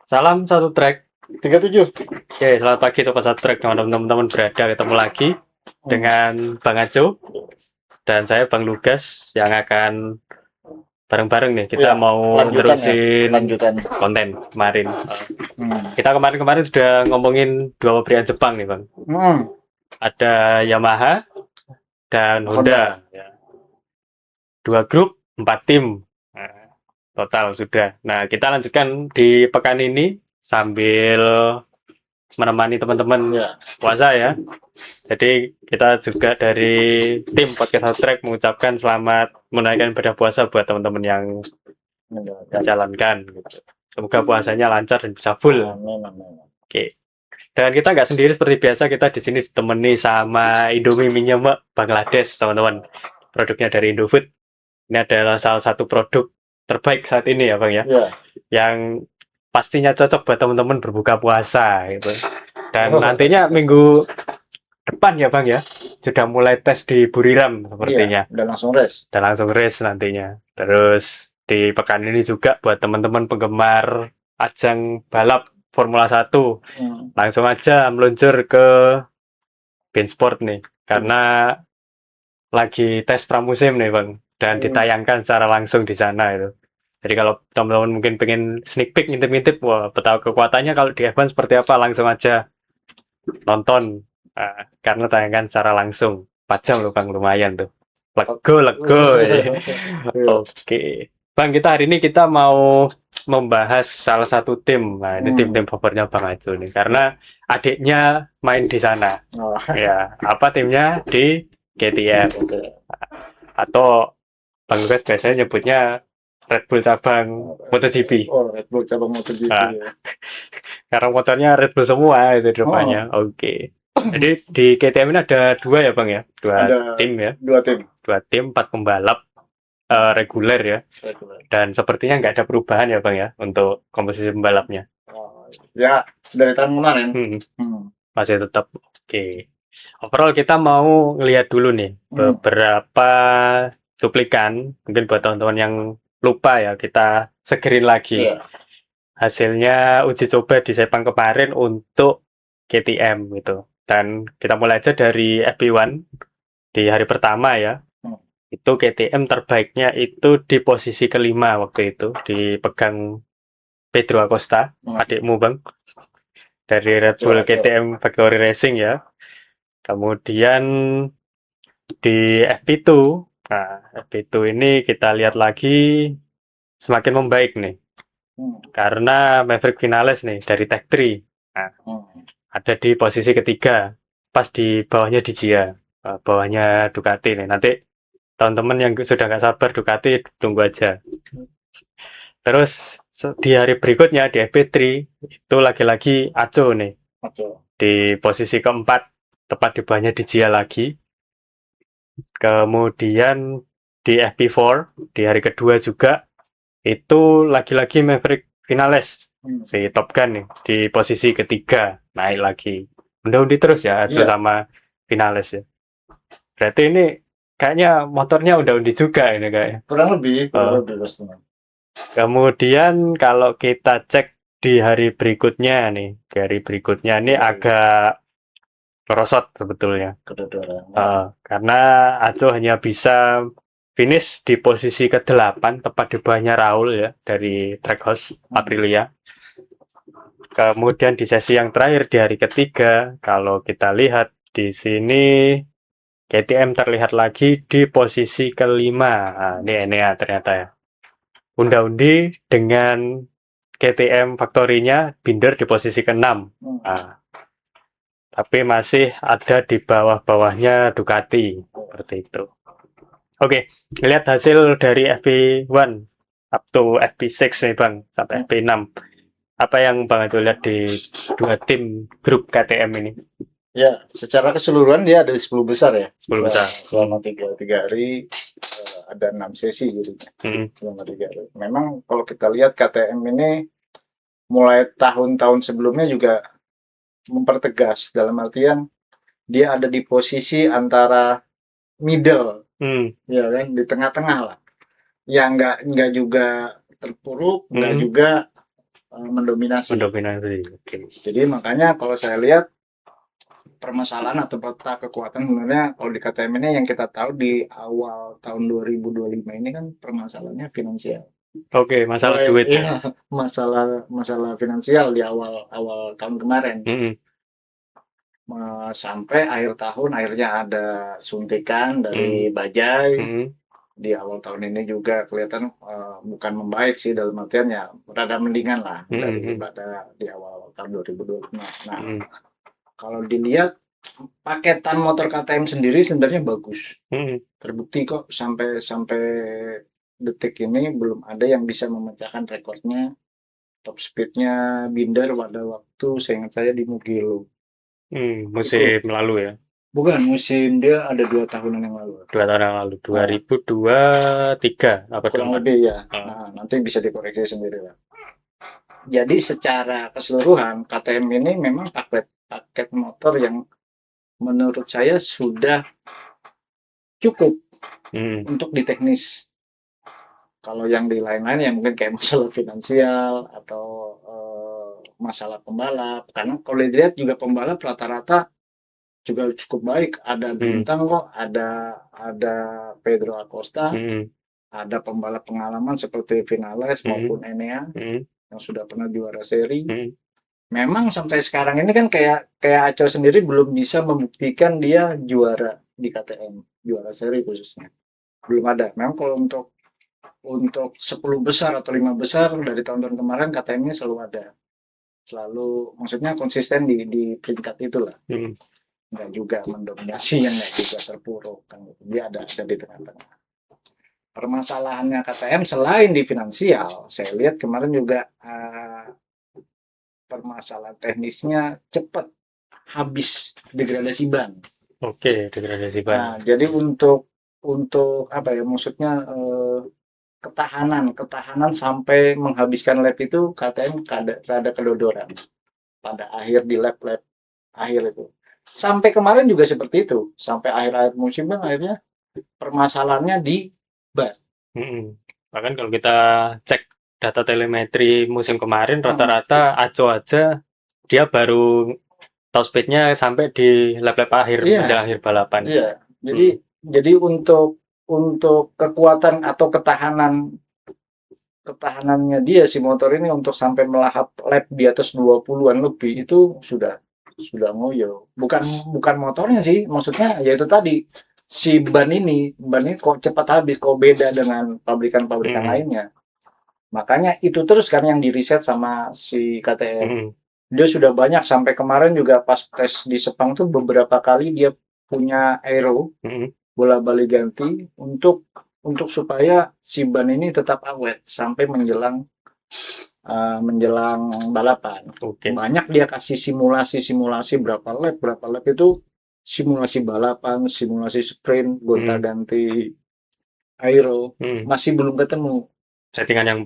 Salam satu track. 37. Oke, selamat pagi Sobat Satu Track. Teman-teman berada ketemu lagi dengan Bang Aco dan saya Bang Lugas yang akan bareng-bareng nih. Kita Iya, mau lanjutan ya, nerusin lanjutan. konten kemarin. Hmm. Kita kemarin-kemarin sudah ngomongin dua pabrikan Jepang nih Bang. Hmm. Ada Yamaha dan Honda. Honda. Ya. Dua grup, 4 tim. Nah, total sudah. Nah, kita lanjutkan di pekan ini sambil menemani teman-teman Ya. puasa ya. Jadi kita juga dari tim podcast Soundtrack mengucapkan selamat menunaikan ibadah puasa buat teman-teman yang menjalankan. Gitu. Semoga puasanya lancar dan bisa full. Amin, amin. Oke. Dan kita nggak sendiri seperti biasa, kita di sini ditemani sama Indomie mie nyemek Bangladesh, teman-teman. Produknya dari Indofood. Ini adalah salah satu produk terbaik saat ini ya, Bang ya. Ya. Yang pastinya cocok buat teman-teman berbuka puasa gitu. Dan nantinya minggu depan ya Bang ya, sudah mulai tes di Buriram sepertinya. Iya, udah langsung race. Dan langsung race nantinya. Terus di pekan ini juga buat teman-teman penggemar ajang balap Formula 1, langsung aja meluncur ke Beansport nih. Karena lagi tes pramusim nih Bang. Dan ditayangkan secara langsung di sana itu. Jadi kalau teman-teman mungkin pengen sneak peek, ngintip-ngintip, wah, tahu kekuatannya kalau di F1 seperti apa, langsung aja nonton. Karena tayangkan secara langsung 4 jam loh Bang, lumayan tuh, lego. Oke Bang, kita hari ini kita mau membahas salah satu tim. Nah, ini tim-tim favoritnya Bang Ajo nih, karena adiknya main di sana. Ya, apa timnya di KTM atau Bang Lukas biasanya nyebutnya Red Bull cabang MotoGP. Oh, Red Bull cabang MotoGP. Nah, karena motornya Red Bull semua itu depannya. Oke. Jadi di KTM ini ada dua ya Bang ya, Ada tim ya, dua tim. 4 pembalap reguler ya. Dan sepertinya nggak ada perubahan ya Bang ya untuk komposisi pembalapnya. Ya, dari tahun kemarin. Masih tetap. Oke. Overall kita mau ngelihat dulu nih beberapa cuplikan, mungkin buat teman-teman yang lupa ya, kita segerin lagi hasilnya uji coba di Sepang kemarin untuk KTM gitu. Dan kita mulai aja dari FP1 di hari pertama ya. Itu KTM terbaiknya itu di posisi kelima waktu itu, dipegang Pedro Acosta, adikmu Bang, dari Red Bull KTM Factory Racing ya. Kemudian di FP2, nah FP2 ini kita lihat lagi semakin membaik nih. Karena Maverick Vinales nih dari Tech 3. Nah, ada di posisi ketiga, pas di bawahnya Dijia, bawahnya Ducati nih. Nanti teman-teman yang sudah nggak sabar Ducati, tunggu aja. Terus di hari berikutnya di FP3 itu lagi-lagi Aco nih, di posisi keempat, tepat di bawahnya Dijia lagi. Kemudian di FP4 di hari kedua juga itu lagi-lagi Maverick Vinales, si Top Gun nih, di posisi ketiga, naik lagi. Undi terus ya, sama Vinales ya. Berarti ini kayaknya motornya undi juga ini kayaknya. Kurang lebih pasti. Kemudian kalau kita cek di hari berikutnya nih, ini agak merosot sebetulnya. Karena Aco hanya bisa finish di posisi ke-8, tepat di bawahnya Raul ya, dari Trackhouse Aprilia. Kemudian di sesi yang terakhir di hari ketiga, kalau kita lihat di sini KTM terlihat lagi di posisi kelima. Nah, ini ya ternyata ya. Undi dengan KTM Factory-nya Binder di posisi ke-6. Nah, tapi masih ada di bawah-bawahnya Ducati seperti itu. Oke, lihat hasil dari FP1 up to FP6 nih Bang, sampai FP6. Apa yang Bang Ajo lihat di dua tim grup KTM ini? Ya, secara keseluruhan dia ada di 10 besar ya. 10 besar. Selama tiga hari ada 6 sesi gitu. Selama 3 hari. Memang kalau kita lihat KTM ini mulai tahun-tahun sebelumnya juga mempertegas, dalam artian dia ada di posisi antara middle, ya kan, di tengah-tengah lah. Ya nggak juga terpuruk, nggak juga mendominasi. Oke. Jadi makanya kalau saya lihat permasalahan atau peta kekuatan sebenarnya kalau di KTM ini yang kita tahu di awal tahun 2025 ini kan permasalahannya finansial. Oke, masalah duit. Iya, masalah finansial di awal tahun kemarin. Sampai akhir tahun akhirnya ada suntikan dari Bajai. Di awal tahun ini juga kelihatan bukan membaik sih, dalam artian ya rada mendingan lah daripada di awal tahun 2025. Nah, kalau dilihat paketan motor KTM sendiri sebenarnya bagus. Terbukti kok sampai detik ini belum ada yang bisa memecahkan rekornya top speednya Binder pada waktu seingat saya di Mugello. Musim lalu ya? Bukan, musim dia ada 2 tahunan yang lalu. 2 tahun yang lalu, 2023 apa kurang lebih ya. Nah, nanti bisa dikoreksi sendiri lah. Jadi secara keseluruhan KTM ini memang paket motor yang menurut saya sudah cukup untuk di teknis. Kalau yang di lain-lain ya mungkin kayak masalah finansial atau masalah pembalap. Karena kalau dilihat juga pembalap rata-rata juga cukup baik. Ada bintang kok, ada Pedro Acosta, ada pembalap pengalaman seperti Vinales maupun Enea yang sudah pernah juara seri. Memang sampai sekarang ini kan kayak Aco sendiri belum bisa membuktikan dia juara di KTM, juara seri khususnya. Belum ada. Memang kalau untuk 10 besar atau 5 besar dari tahun-tahun kemarin KTM ini selalu ada. Selalu maksudnya konsisten di peringkat itulah. Enggak juga mendominasi, yang enggak juga terpuruk kan. Dia ada di tengah-tengah. Permasalahannya KTM selain di finansial, saya lihat kemarin juga permasalahan teknisnya cepat habis degradasi ban. Oke, degradasi ban. Nah, jadi untuk apa ya maksudnya ketahanan sampai menghabiskan lap itu KTM rada kedodoran pada di lap akhir itu. Sampai kemarin juga seperti itu, sampai akhir musim kan akhirnya permasalahannya di ban. Bahkan kalau kita cek data telemetri musim kemarin rata-rata Aco aja dia baru top speednya sampai di lap-lap akhir menjelang akhir balapan. Iya. Jadi untuk kekuatan atau ketahanannya dia si motor ini untuk sampai melahap lap di atas 20-an lebih itu sudah ngoyo. Bukan motornya sih, maksudnya yaitu tadi si ban ini kok cepat habis, kok beda dengan pabrikan-pabrikan lainnya. Makanya itu terus kan yang diriset sama si KTM. Dia sudah banyak sampai kemarin juga pas tes di Sepang tuh beberapa kali dia punya aero bola-balik ganti untuk supaya si ban ini tetap awet sampai menjelang balapan. Banyak dia kasih simulasi berapa lap itu simulasi balapan, simulasi sprint, gonta-ganti aero, masih belum ketemu settingan yang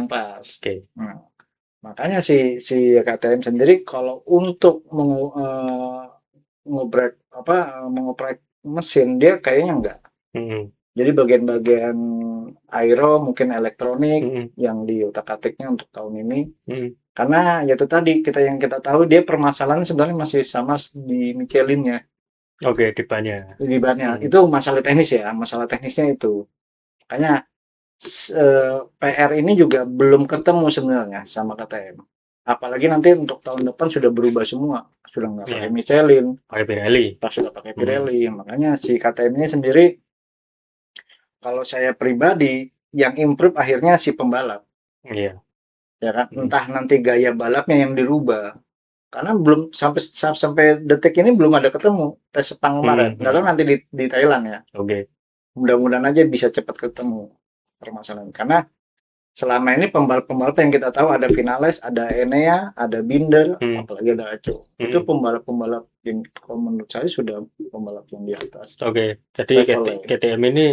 pas. Nah, makanya si KTM sendiri kalau untuk mengoprek mesin dia kayaknya enggak. Jadi bagian-bagian aero mungkin elektronik yang di utak-atiknya untuk tahun ini. Karena ya itu tadi yang kita tahu dia permasalahan sebenarnya masih sama di Michelin-nya. Oke, di bannya. Itu masalah teknis ya, masalah teknisnya itu. Makanya PR ini juga belum ketemu sebenarnya sama KTM. Apalagi nanti untuk tahun depan sudah berubah semua, sudah nggak pakai Michelin, pakai Pirelli. Sudah pakai Pirelli. Makanya si KTM ini sendiri, kalau saya pribadi yang improve akhirnya si pembalap. Iya. Ya kan, entah nanti gaya balapnya yang dirubah. Karena belum sampai detik ini belum ada ketemu tes Sepang kemarin. Nggak tahu nanti di Thailand ya. Mudah-mudahan aja bisa cepat ketemu permasalahan. Karena selama ini pembalap-pembalap yang kita tahu ada Vinales, ada Enea, ada Binder, apalagi ada Aco. Itu pembalap-pembalap yang menurut saya sudah pembalap yang di atas. Jadi KTM ini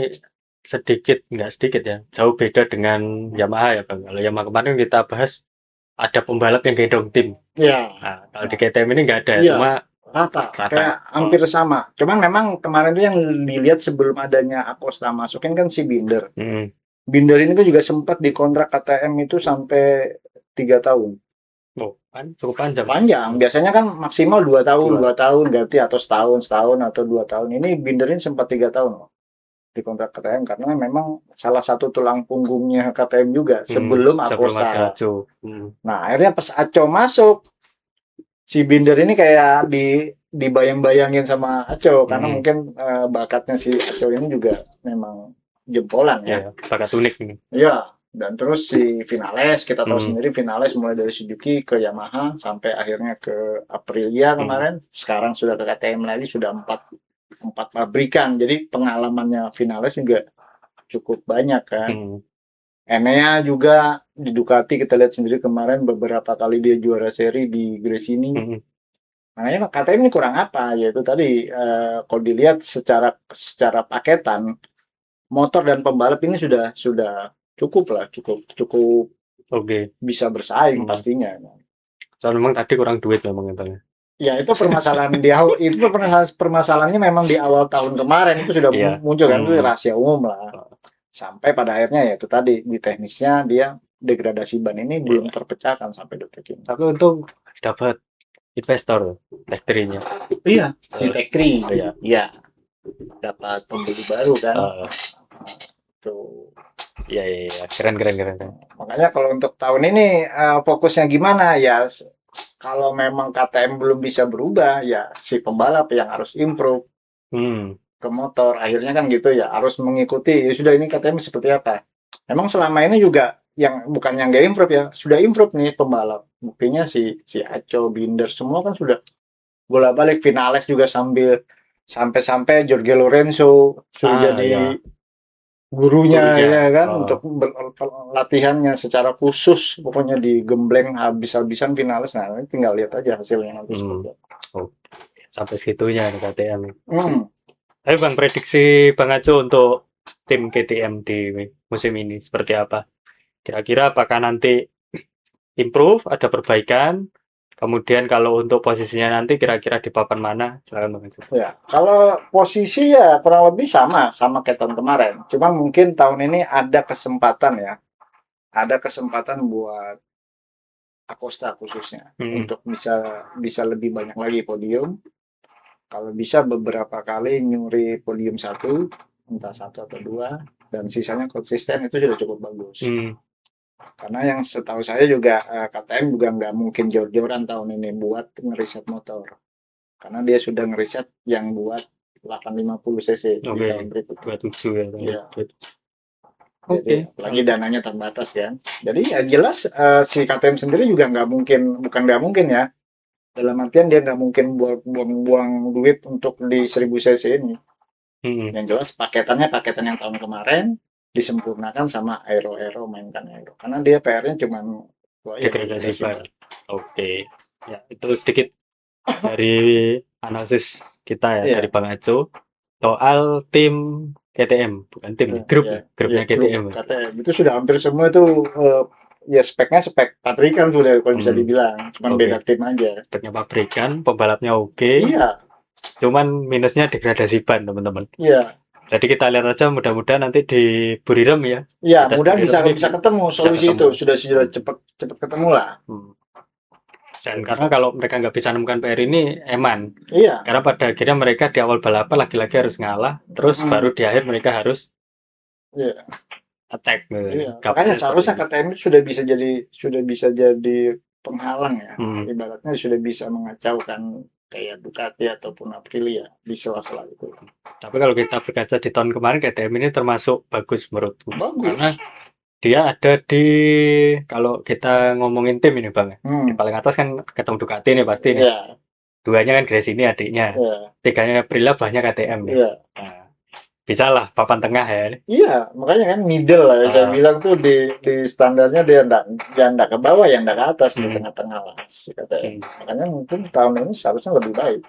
nggak sedikit ya, jauh beda dengan Yamaha ya Bang. Kalau Yamaha kemarin kita bahas ada pembalap yang gendong tim. Iya. Nah, kalau di KTM ini nggak ada, cuma rata. Kayak hampir sama. Cuman memang kemarin itu yang dilihat sebelum adanya Acosta masukin kan si Binder. Binder ini kan juga sempat dikontrak KTM itu sampai 3 tahun. Oh, kan cukup panjang. Panjang. Biasanya kan maksimal 2 tahun, 2 Dua. tahun ganti atau setahun atau 2 tahun. Ini Binderin sempat 3 tahun loh di kontrak KTM karena memang salah satu tulang punggungnya KTM juga sebelum Sebelum ada Akosta. Aco. Nah, akhirnya pas Aco masuk, si Binder ini kayak dibayang-bayangin sama Aco karena mungkin bakatnya si Aco ini juga memang jempolan ya. Ya, bakat unik ini. Iya, dan terus si Vinales kita tahu Hmm. sendiri Vinales mulai dari Suzuki ke Yamaha sampai akhirnya ke Aprilia kemarin, sekarang sudah ke KTM lagi, sudah empat pabrikan. Jadi pengalamannya Vinales juga cukup banyak kan. Enea juga di Ducati kita lihat sendiri kemarin beberapa kali dia juara seri di Gresini. Makanya KTM ini kurang apa? Yaitu tadi kalau dilihat secara paketan motor dan pembalap ini sudah cukup lah, cukup Oke. bisa bersaing pastinya. Soalnya memang tadi kurang duit memang itu. Ya itu permasalahan permasalahannya memang di awal tahun kemarin itu sudah muncul kan, itu rahasia umum lah. Sampai pada akhirnya ya itu tadi di teknisnya dia degradasi ban ini belum terpecahkan sampai detik ini. Tapi untuk dapat investor Tech3-nya. Iya, si Tech3. Iya. Iya. Dapat pembeli baru kan. Tuh. Iya. Keren. Makanya kalau untuk tahun ini fokusnya gimana ya? Kalau memang KTM belum bisa berubah ya si pembalap yang harus improve ke motor. Akhirnya kan gitu ya, harus mengikuti. Ya sudah, ini KTM seperti apa? Memang selama ini juga yang bukan yang nggak improve ya, sudah improve nih pembalap. Buktinya si Aco, Binder semua kan sudah bolak-balik. Vinales juga sampai Jorge Lorenzo sudah jadi gurunya ya kan, untuk latihannya secara khusus, pokoknya digembleng habis-habisan Vinales. Nah, ini tinggal lihat aja hasilnya nanti seperti apa. Sampai segitunya nih KTM. Tapi Bang, prediksi Bang Aco untuk tim KTM di musim ini seperti apa? Kira-kira apakah nanti improve, ada perbaikan? Kemudian kalau untuk posisinya nanti kira-kira di papan mana? Silakan Bang Aco. Ya, kalau posisi ya kurang lebih sama kayak tahun kemarin. Cuma mungkin tahun ini ada kesempatan ya. Ada kesempatan buat Acosta khususnya untuk bisa lebih banyak lagi podium. Kalau bisa beberapa kali nyuri podium 1, entah 1 atau 2, dan sisanya konsisten, itu sudah cukup bagus. Karena yang setahu saya juga KTM juga nggak mungkin jor-joran tahun ini buat ngeriset motor. Karena dia sudah ngeriset yang buat 850 cc di tahun berikutnya. 27 ya. Iya. Jadi lagi dananya terbatas kan. Jadi ya jelas si KTM sendiri juga bukan nggak mungkin ya. Dalam artian dia nggak mungkin buang duit untuk di 1000 cc ini. Yang jelas paketan yang tahun kemarin disempurnakan sama aero mainkan aero. Karena dia PR-nya cuma degradasi ban. Oke. Ya, itu sedikit dari analisis kita ya, dari Bang Aco soal tim KTM, bukan tim, grupnya KTM. KTM itu sudah hampir semua itu ya speknya spek pabrikan sudah kalau bisa dibilang, cuman beda tim aja. Speknya pabrikan, pembalapnya oke. Iya. Cuman minusnya degradasi ban, teman-teman. Iya. Jadi kita lihat aja, mudah-mudahan nanti di Buriram ya. Iya, mudah-mudahan bisa ketemu solusi itu, sudah cepat ketemu lah. Dan karena kalau mereka nggak bisa menemukan PR ini, eman. Iya. Karena pada akhirnya mereka di awal balapan lagi-lagi harus ngalah, terus baru di akhir mereka harus attack. Iya. Makanya seharusnya KTM sudah bisa jadi penghalang ya. Ibaratnya sudah bisa mengacaukan kayak Ducati ataupun Aprilia di sela-sela itu. Tapi kalau kita berkaca di tahun kemarin, KTM ini termasuk bagus menurutku. Bagus. Karena dia ada di, kalau kita ngomongin tim ini Bang, di paling atas kan ketemu Ducati nih pasti nih. Yeah. 2-nya kan Gresini adiknya. 3-nya Aprilia, banyak KTM nih. Nah, bisa lah papan tengah ya. Iya, makanya kan middle lah. Saya bilang tuh di standarnya dia enggak ke bawah, yang enggak ke atas, di tengah-tengah lah si KTM. Makanya mungkin tahun ini seharusnya lebih baik.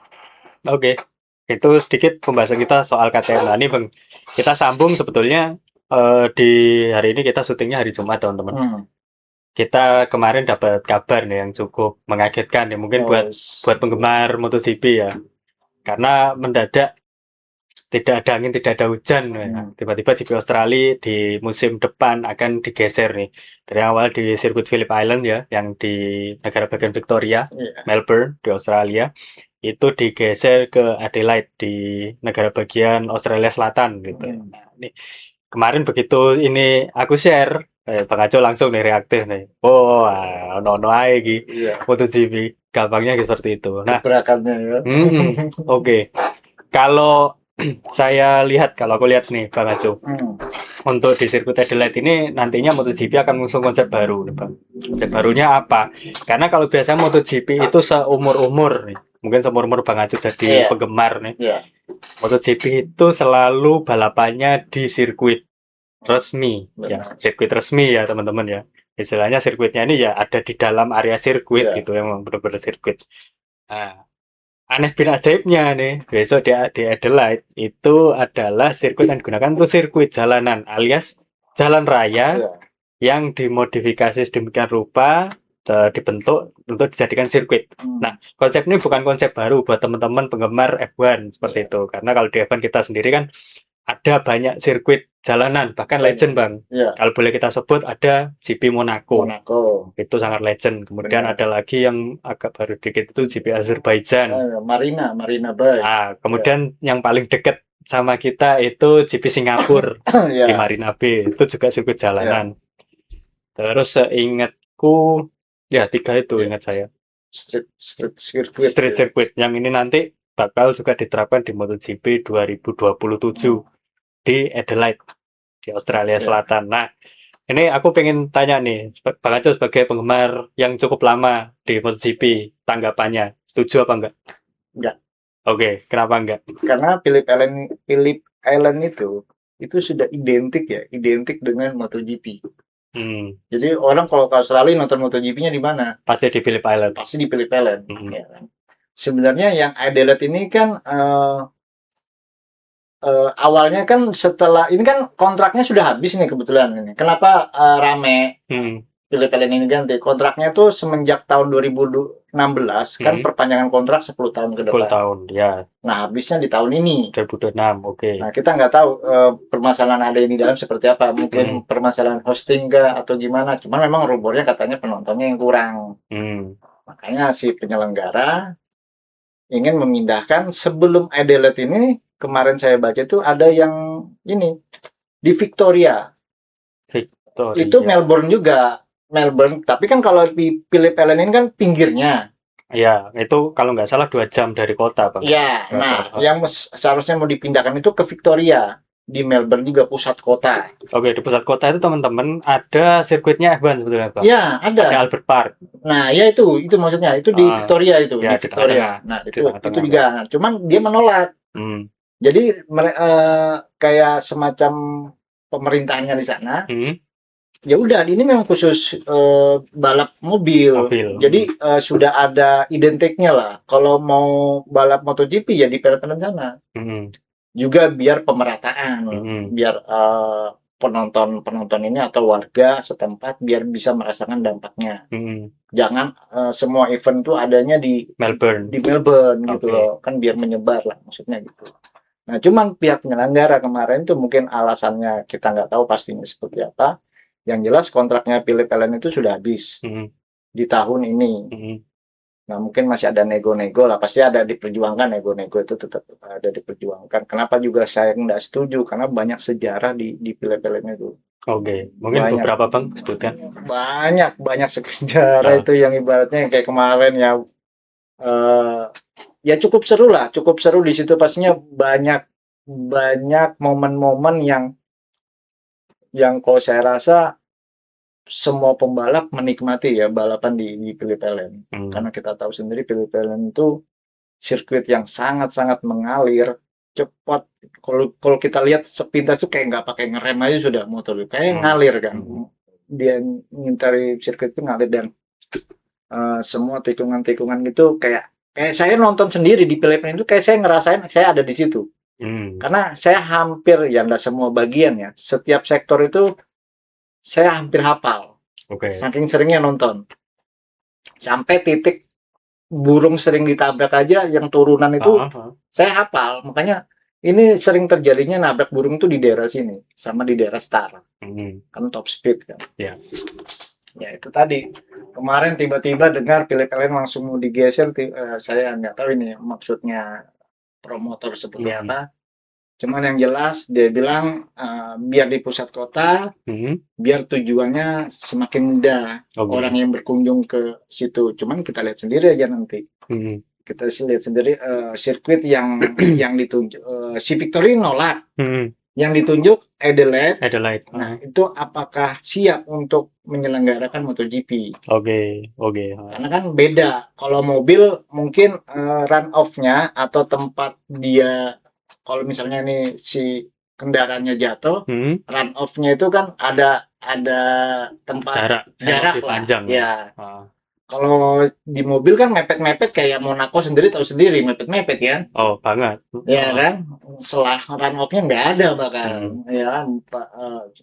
Oke. Itu sedikit pembahasan kita soal KTM. Nah, ini Bang, kita sambung sebetulnya di hari ini kita syutingnya hari Jumat, teman-teman. Kita kemarin dapat kabar nih yang cukup mengagetkan ya, mungkin buat penggemar MotoGP ya. Karena mendadak tidak ada angin, tidak ada hujan. Tiba-tiba GP Australia di musim depan akan digeser nih. Dari awal di sirkuit Phillip Island ya, yang di negara bagian Victoria, Melbourne di Australia, itu digeser ke Adelaide di negara bagian Australia Selatan gitu. Nah, ini kemarin begitu ini aku share, Bang Aco langsung nih reaktif nih. Oh, ono ae iki. MotoGP gampangnya seperti itu. Nah, gerakannya ya. Oke. Kalau kalau aku lihat nih Bang Aco, untuk di sirkuit Adelaide ini nantinya MotoGP akan mengusung konsep baru nih Bang. Konsep barunya apa? Karena kalau biasa MotoGP itu seumur-umur nih, mungkin seumur-umur Bang Aco jadi penggemar nih. MotoGP itu selalu balapannya di sirkuit resmi, ya sirkuit resmi ya teman-teman ya. Istilahnya sirkuitnya ini ya ada di dalam area sirkuit gitu, yang benar-benar sirkuit. Nah, aneh bin ajaibnya nih, besok di Adelaide itu adalah sirkuit yang digunakan untuk sirkuit jalanan alias jalan raya yang dimodifikasi sedemikian rupa, dibentuk untuk dijadikan sirkuit. Nah, konsep ini bukan konsep baru buat teman-teman penggemar F1 seperti itu, karena kalau di F1 kita sendiri kan ada banyak sirkuit jalanan, bahkan legend Bang. Kalau boleh kita sebut ada GP Monaco. Itu sangat legend. Kemudian ada lagi yang agak baru dikit itu GP Azerbaijan. Marina Bay. Nah, kemudian yang paling dekat sama kita itu GP Singapura di Marina Bay. Itu juga sirkuit jalanan. Terus seingatku ya 3 itu ingat saya. Street circuit. Yang ini nanti bakal juga diterapkan di MotoGP 2027 di Adelaide di Australia Selatan. Nah, ini aku pengen tanya nih, Bang Aco sebagai penggemar yang cukup lama di MotoGP, tanggapannya setuju apa enggak? Enggak. Oke, kenapa enggak? Karena Phillip Island itu sudah identik dengan MotoGP. Jadi orang kalau ke Australia nonton MotoGP-nya di mana? Pasti di Phillip Island. Pasti di Phillip Island. Ya. Sebenarnya yang Adelaide ini kan awalnya kan setelah ini kan kontraknya sudah habis nih kebetulan ini. Kenapa rame Phillip Island ini ganti? Kontraknya tuh semenjak tahun 2016 kan perpanjangan kontrak 10 tahun ke depan. 10 tahun, ya. Nah, habisnya di tahun ini. 2026, oke. Nah, kita nggak tahu permasalahan ada ini dalam seperti apa. Mungkin permasalahan hosting atau gimana. Cuman memang rumornya katanya penontonnya yang kurang. Makanya si penyelenggara ingin memindahkan sebelum Adelaide ini. Kemarin saya baca itu ada yang ini di Victoria. Itu Melbourne juga. Tapi kan kalau di Phillip Island ini kan pinggirnya. Ya, itu kalau nggak salah 2 jam dari kota, Bang. Iya, nah yang seharusnya mau dipindahkan itu ke Victoria. Di Melbourne juga pusat kota. Oke, di pusat kota itu teman-teman ada sirkuitnya F1 sebetulnya, Bang? Iya, ada. Ada Albert Park. Nah, ya itu maksudnya. Itu di Victoria itu. Ya, di Victoria. Nah, itu juga. Nah, cuman dia menolak. Jadi kayak semacam pemerintahannya di sana. Ya udah, ini memang khusus balap mobil. Jadi sudah ada identiknya lah. Kalau mau balap MotoGP ya di Phillip sana. Juga biar pemerataan, biar penonton ini atau warga setempat biar bisa merasakan dampaknya. Jangan semua event tuh adanya di Melbourne gitu loh. Kan biar menyebar lah maksudnya gitu. Nah, cuman pihak penyelenggara kemarin tuh mungkin alasannya kita nggak tahu pastinya seperti apa. Yang jelas kontraknya Phillip Island itu sudah habis di tahun ini. Nah, mungkin masih ada nego-nego lah. Pasti ada diperjuangkan, nego-nego itu tetap ada diperjuangkan. Kenapa juga saya nggak setuju? Karena banyak sejarah di Phillip Island itu. Oke, mungkin banyak, beberapa Bang sebutkan. Banyak sejarah itu yang ibaratnya yang kayak kemarin ya. Ya cukup seru lah, cukup seru di situ pastinya banyak momen-momen yang kalau saya rasa semua pembalap menikmati ya balapan di Phillip Island. Karena kita tahu sendiri Phillip Island itu sirkuit yang sangat-sangat mengalir, cepat. Kalau kita lihat sepintas tuh kayak nggak pakai ngerem aja sudah motor kayak ngalir kan. Dia ngintari sirkuit itu ngalir dan semua tikungan-tikungan gitu kayak saya nonton sendiri di Phillip Island itu kayak saya ngerasain saya ada di situ. Karena saya hampir ya enggak semua bagian ya. Setiap sektor itu saya hampir hafal. Saking seringnya nonton. Sampai titik burung sering ditabrak aja yang turunan itu saya hafal. Makanya ini sering terjadinya nabrak burung tuh di daerah sini sama di daerah Star. Kan top speed kan. Ya. Ya itu tadi. Kemarin tiba-tiba dengar Phillip Allen langsung mau digeser, saya nggak tahu ini maksudnya promotor seperti apa. Cuman yang jelas dia bilang biar di pusat kota, biar tujuannya semakin mudah orang yang berkunjung ke situ. Cuman kita lihat sendiri aja nanti. Kita lihat sendiri sirkuit yang ditunjuk si Victory nolak. Yang ditunjuk Adelaide. Nah, itu apakah siap untuk menyelenggarakan MotoGP? Oke. Karena kan beda. Kalau mobil mungkin run off-nya atau tempat dia, kalau misalnya nih si kendaraannya jatuh, run off-nya itu kan ada tempat jarak lah. Panjang. Ya. Kalau di mobil kan mepet-mepet kayak Monaco sendiri, tahu sendiri mepet-mepet kan? Oh, banget. Ya kan? Setelah run off-nya nggak ada bahkan. Ya kan?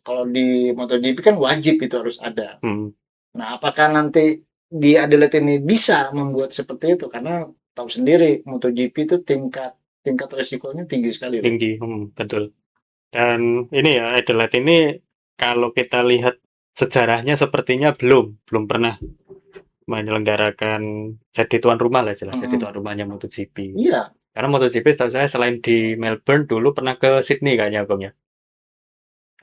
Kalau di MotoGP kan wajib itu harus ada. Nah, apakah nanti di Adelaide ini bisa membuat seperti itu? Karena tahu sendiri MotoGP itu tingkat resikonya tinggi sekali. Tinggi, betul. Dan ini ya, Adelaide ini kalau kita lihat sejarahnya sepertinya belum pernah menyelenggarakan jadi tuan rumah lah, jelas jadi tuan rumahnya MotoGP. Iya. Karena MotoGP setahu saya selain di Melbourne dulu pernah ke Sydney kayaknya Bang ya.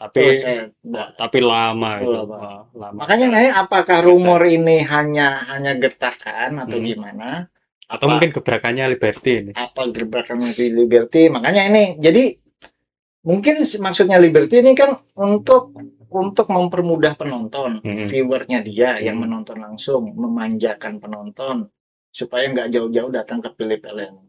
Tapi lama itu. Lama. Makanya nih, apakah rumor ini hanya gertakan atau gimana? Atau mungkin gebrakannya Liberty ini. Apa gebrakannya si Liberty? Makanya ini, jadi mungkin maksudnya Liberty ini kan untuk mempermudah penonton, viewernya dia yang menonton langsung, memanjakan penonton supaya nggak jauh-jauh datang ke Phillip Allen,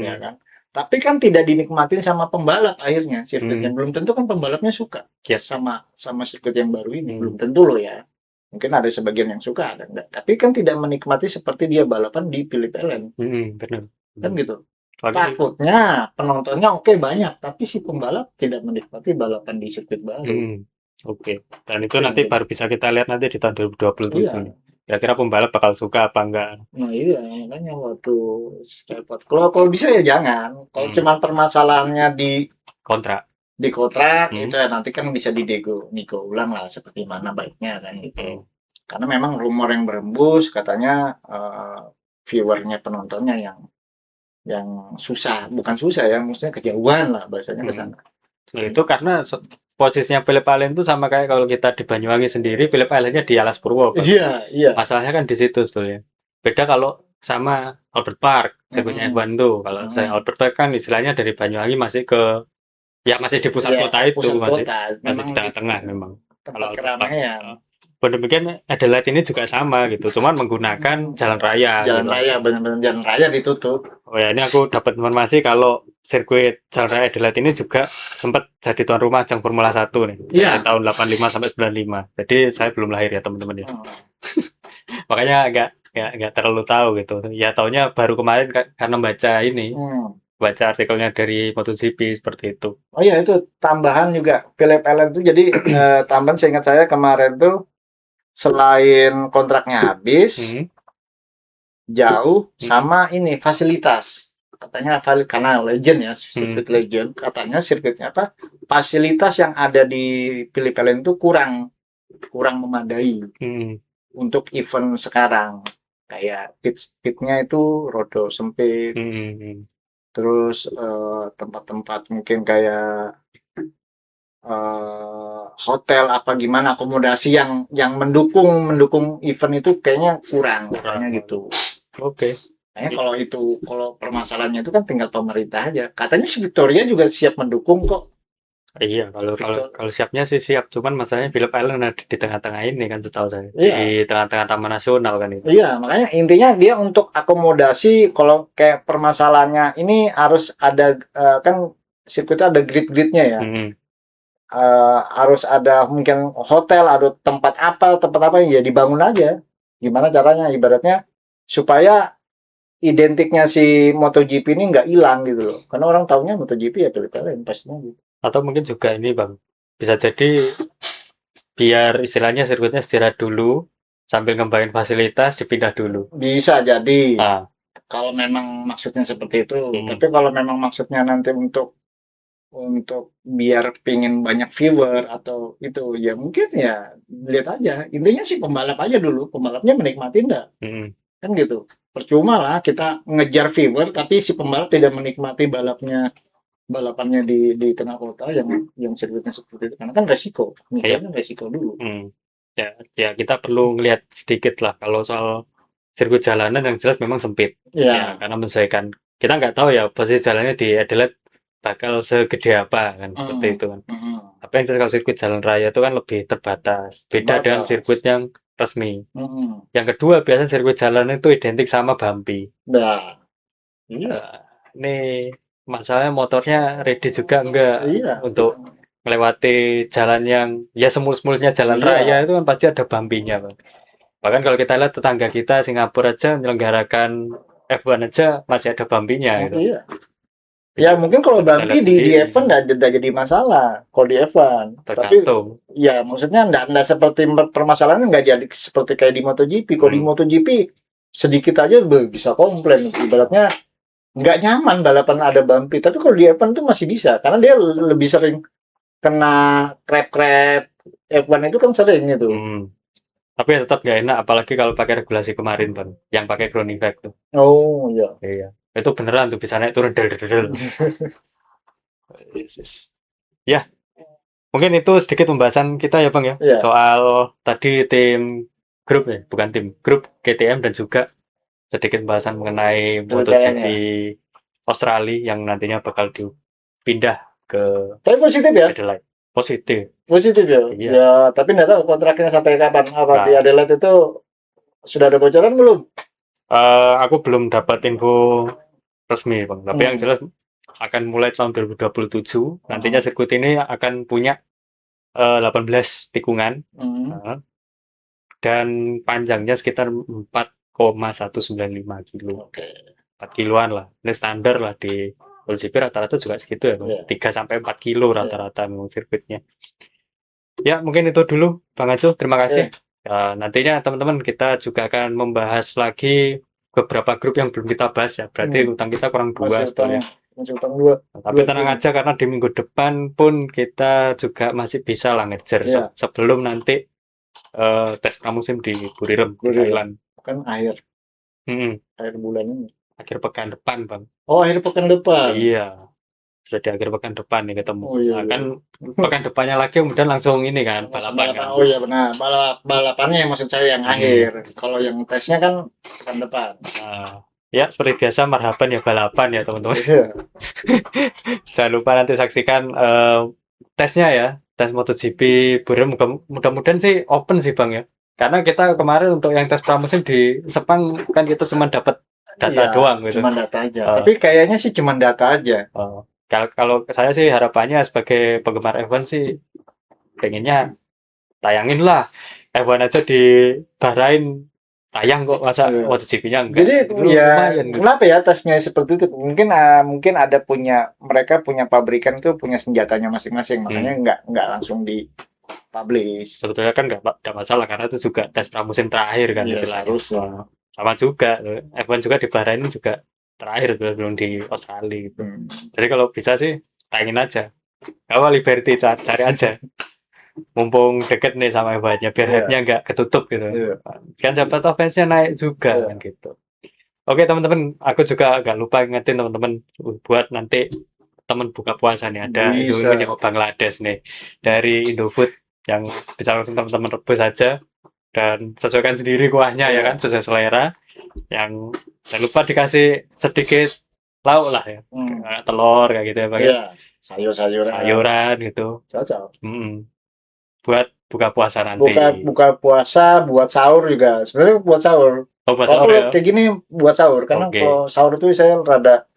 ya kan? Tapi kan tidak dinikmatin sama pembalap akhirnya sirkuitnya. Belum tentu kan pembalapnya suka sama sirkuit yang baru ini, belum tentu loh ya. Mungkin ada sebagian yang suka, ada enggak. Tapi kan tidak menikmati seperti dia balapan di Phillip Allen, benar. Kan gitu. Takutnya penontonnya oke banyak, tapi si pembalap tidak menikmati balapan di sirkuit baru. Oke. Dan itu nanti baru bisa kita lihat nanti di tahun 2027. Iya. Kira-kira pembalap bakal suka apa enggak? Nah iya, makanya waktu kalau bisa ya jangan. Kalau cuma permasalahannya di kontrak itu ya nanti kan bisa nego ulang lah seperti mana baiknya kan gitu. Karena memang rumor yang berembus katanya viewernya penontonnya yang bukan susah ya, maksudnya kejauhan lah bahasanya ke sana. Nah, itu karena posisinya Phillip Allen itu sama kayak kalau kita di Banyuwangi sendiri, Phillip Allen-nya di Alas Purwo. Iya. Masalahnya kan di situ sebetulnya. Beda kalau sama Albert Park, sirkuitnya F1 tuh. Kalau saya Albert Park kan istilahnya dari Banyuwangi masih di pusat kota itu, masih di tengah-tengah memang. Kalau keramaian. Demikian Adelaide ini juga sama gitu, cuman menggunakan jalan raya. Benar-benar jalan raya ditutup. Oh ya, ini aku dapat informasi kalau sirkuit jalan raya Adelaide ini juga sempat jadi tuan rumah ajang Formula 1 nih. Dari tahun 85 sampai 95. Jadi saya belum lahir ya teman-teman ya. Makanya nggak terlalu tahu gitu. Ya taunya baru kemarin karena baca artikelnya dari MotoGP seperti itu. Oh iya, itu tambahan juga Phillip Allen tuh jadi tambahan seingat saya kemarin tuh selain kontraknya habis jauh sama ini fasilitas katanya karena legend ya sirkuit legend katanya sirkuitnya fasilitas yang ada di Phillip Allen itu kurang memadai untuk event sekarang, kayak pitnya itu rodo sempit, terus tempat-tempat mungkin kayak hotel apa gimana akomodasi yang mendukung event itu kayaknya kurang gitu. Oke. Kayaknya kalau permasalahannya itu kan tinggal pemerintah aja. Katanya si Victoria juga siap mendukung kok. Iya, kalau siapnya sih siap, cuman masalahnya Phillip Allen ada di tengah-tengah ini kan setahu saya. Di tengah-tengah Taman Nasional kan itu. Iya, makanya intinya dia untuk akomodasi kalau kayak permasalahannya ini harus ada kan sirkuitnya ada grid-gridnya ya. Harus ada mungkin hotel, ada tempat apa ya dibangun aja. Gimana caranya ibaratnya supaya identiknya si MotoGP ini nggak hilang gitu loh. Karena orang taunya MotoGP ya Phillip Allen pastinya gitu. Atau mungkin juga ini Bang, bisa jadi biar istilahnya sirkuitnya istirahat dulu sambil ngembangin fasilitas dipindah dulu. Bisa jadi. Kalau memang maksudnya seperti itu. Tapi kalau memang maksudnya nanti untuk untuk biar pingin banyak viewer atau itu ya mungkin ya lihat aja intinya sih pembalap aja dulu pembalapnya menikmati enggak Mm-mm. kan gitu percuma lah kita ngejar viewer tapi si pembalap tidak menikmati balapannya di tengah kota yang sirkuitnya seperti itu karena kan resiko Iya. mikirnya resiko dulu Ya, ya kita perlu ngelihat sedikit lah kalau soal sirkuit jalanan yang jelas memang sempit. Ya, ya karena menyesuaikan. Kita nggak tahu ya posisi jalannya di Adelaide bakal segede apa kan seperti mm, itu kan. mm, Tapi yang jelas kalau sirkuit jalan raya itu kan lebih terbatas. Beda dengan terbatas sirkuit yang resmi. mm, Yang kedua biasa sirkuit jalan itu identik sama bumpy. nah iya Eh, ini masalahnya motornya ready juga enggak iya untuk melewati jalan yang ya semulus-mulusnya jalan raya iya itu kan pasti ada bumpy-nya, Bang. Bahkan kalau kita lihat tetangga kita Singapura aja menyelenggarakan F1 aja masih ada bumpy-nya gitu. iya Bisa ya mungkin kalau kita lihat bumpy di sendiri. F1 nggak jadi masalah kalau di F1 tapi Tergantung. ya maksudnya nggak seperti permasalahannya nggak jadi seperti kayak di MotoGP kalau di Hmm. MotoGP sedikit aja bisa komplain ibaratnya nggak nyaman balapan ada bumpy tapi kalau di F1 tuh masih bisa karena dia lebih sering kena krep-krep F1 itu kan sering itu Hmm. Tapi ya tetap nggak enak apalagi kalau pakai regulasi kemarin, Bang. Yang pakai ground effect tuh. oh iya Iya. Itu beneran tuh bisa naik turun del. Yes, yes. Ya, mungkin itu sedikit pembahasan kita ya Bang ya. iya Soal tadi tim grup ya, bukan tim grup KTM dan juga sedikit pembahasan mengenai ceritanya MotoGP ya Australia yang nantinya bakal dipindah ke tapi positif ya Adelaide. Positif, positif ya iya. ya tapi nggak tahu kontraknya sampai kapan apa di Nah, Adelaide itu sudah ada bocoran belum aku belum dapat info resmi Bang. Tapi yang hmm. jelas akan mulai tahun 2027. Nantinya Hmm. sirkuit ini akan punya 18 tikungan. Hmm. Nah, dan panjangnya sekitar 4,195 kilo. Oke 4 kiloan lah. Ini standar lah di MotoGP rata-rata juga segitu ya, Bang. ya 3 sampai 4 kilo ya rata-rata memang sirkuitnya. Ya, mungkin itu dulu Bang Acu. Terima kasih. ya Nantinya teman-teman kita juga akan membahas lagi beberapa grup yang belum kita bahas ya. Berarti hmm. utang kita kurang dua masih utang sebetulnya. dua Tapi dua tenang tim aja karena di minggu depan pun kita juga masih bisa lah ngejar ya sebelum nanti tes pramusim di Buriram di Kurir Thailand. kan Mm-mm. akhir bulan ini Akhir pekan depan, Bang. oh akhir pekan depan Iya, sudah di akhir pekan depan nih ketemu. oh iya Nah, iya kan pekan depannya lagi kemudian langsung ini kan masih balapan balapan kan. oh iya benar balapannya yang maksud saya yang Mm-mm. akhir kalau yang tesnya kan pekan depan Nah, ya seperti biasa marhaban ya balapan ya teman-teman. iya Jangan lupa nanti saksikan tesnya ya, tes MotoGP Buriram. Mudah-mudahan sih open sih Bang ya. Karena kita kemarin untuk yang tes pramusim di Sepang kan kita cuma dapat data iya doang gitu. cuma data aja Eh, tapi kayaknya sih cuma data aja kalau saya sih harapannya sebagai penggemar F1 sih pengennya tayangin lah F1 aja di Bahrain tayang kok masa Iya. MotoGP-nya enggak. Jadi Itu ya lumayan gitu. kenapa ya tesnya seperti itu? Mungkin ada mereka punya pabrikan tuh punya senjatanya masing-masing, makanya nggak langsung di publish. Sebetulnya kan nggak masalah karena itu juga tes pramusim terakhir kan Iya istilahnya. seharusnya. Sama juga F1 juga di Bahrain juga terakhir belum di Australia gitu. Hmm. Jadi kalau bisa sih tayangin aja. Kalau Liberty cari aja. Mumpung deket nih sama F1-nya biar Iya. hype-nya nggak ketutup gitu. Iya. Kan siapa tahu fansnya naik juga Iya. kan gitu. Oke teman-teman, aku juga agak lupa ingetin teman-teman buat nanti teman buka puasa nih ada Bisa. Indomie Bangladesh nih dari Indofood yang bisa langsung teman-teman rebus aja dan sesuaikan sendiri kuahnya ya Iya. kan sesuai selera. Yang jangan lupa dikasih sedikit lauk lah ya, kayak telur kayak gitu ya Bang ya. Iya. Sayur-sayuran. Sayuran gitu. Cocok. Buat buka puasa nanti. Buka puasa, buat sahur juga. Sebenarnya buat sahur. Oh, buat Kalau sahur ya. kayak gini buat sahur, karena Oke. kalau sahur itu saya rada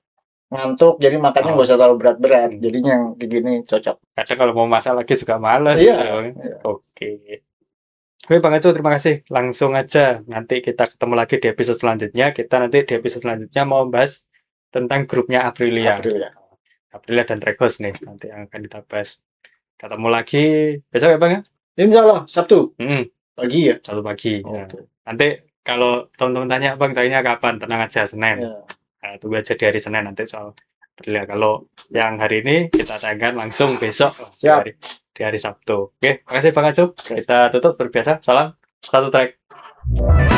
ngantuk, jadi makannya nggak usah terlalu berat-berat. Jadinya yang kayak gini cocok. Kadang kalau mau masak lagi juga males. Iya. Gitu. Oke. Oke Bang Acu, terima kasih. Langsung aja nanti kita ketemu lagi di episode selanjutnya. Kita nanti di episode selanjutnya mau bahas tentang grupnya Aprilia. Aprilia dan Regos nih nanti yang akan kita bahas. Ketemu lagi besok ya Bang ya? Insya Allah Sabtu pagi ya. Sabtu pagi. Okay. Nah, nanti kalau teman-teman tanya Bang tanya kapan, tenang aja Senin. Yeah. Nah, tunggu aja di hari Senin nanti soal Ya, kalau yang hari ini kita tayangkan langsung besok Siap. di hari Sabtu. Oke, makasih Bang Acup. Kita tutup berbiasa. Salam satu track.